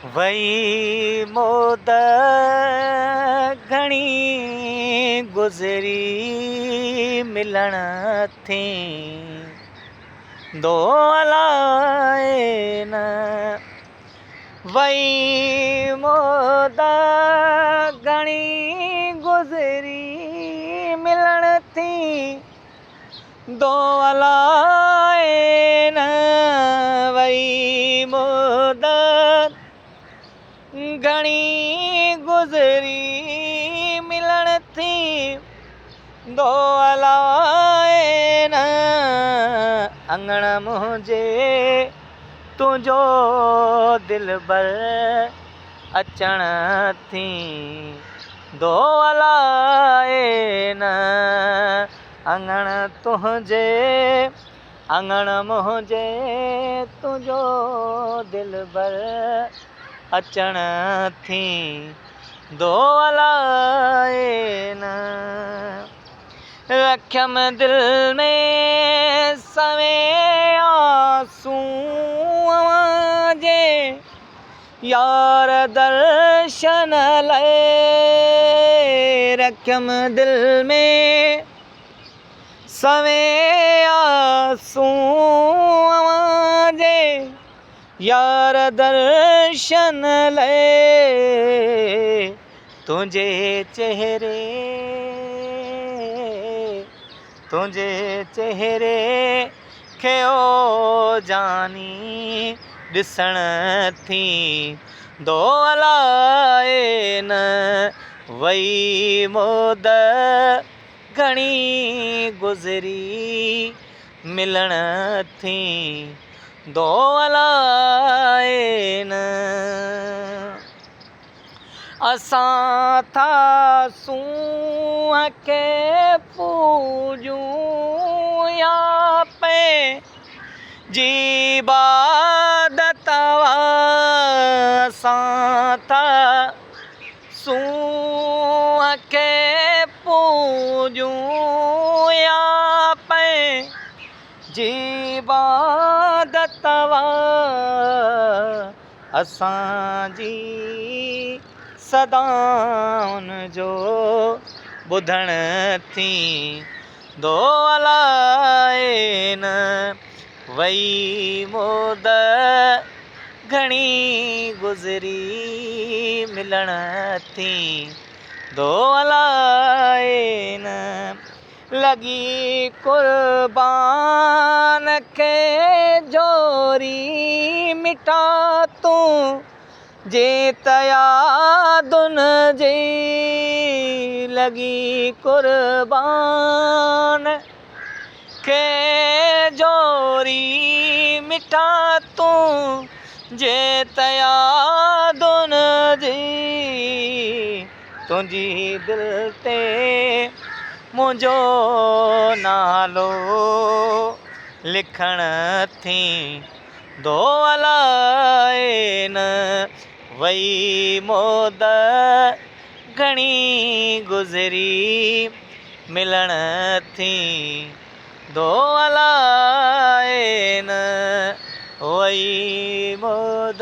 वई मोद घणी गुज़री मिलण थी दो अलाए न। वई मोद घणी गुज़री मिलण थी दो अलाए न। वई मोद घणी गुज़री मिलण थी दो अलाए न। अंगण मुंहिंजे तुंहिंजो दिलबर अचण थी दो अलाए न। अंगण तुंहिंजे अंगण मुंहिंजे तुंहिंजो दिलबर अचण थी दो अलाए न। रखियम दिल में सवें आंसूं जे यार दर्शन लाइ। रखियम दिल में सवें आंसूं जे यार दर्शन लाइ। तुंहिंजे चेहरे खे ओ जानी ॾिसण थी दो अलाए न। वई मोद घणी गुज़री मिलण थी दो अलाए न। असां था सूंहं खे पूॼूं या पंहिंजी इबादत असां था सूंहं खे पूॼूं या पंहिंजी इबादत असांजी सदाउनि जो ॿुधण थी दो अलाए न। वई मोद घणी गुज़री मिलण थी दो अलाए न। लॻी क़ुर्बान खे जोरी मिटा तूं जे त यादुनि जी। लॻी क़ुर्बान खे जोरी मिटा तूं जे त यादुनि जी। तुंहिंजी दिलि ते मुंहिंजो नालो लिखण थी दो अलाए न। वई मोद घणी गुज़री मिलण थी दो अलाए न। वई मोद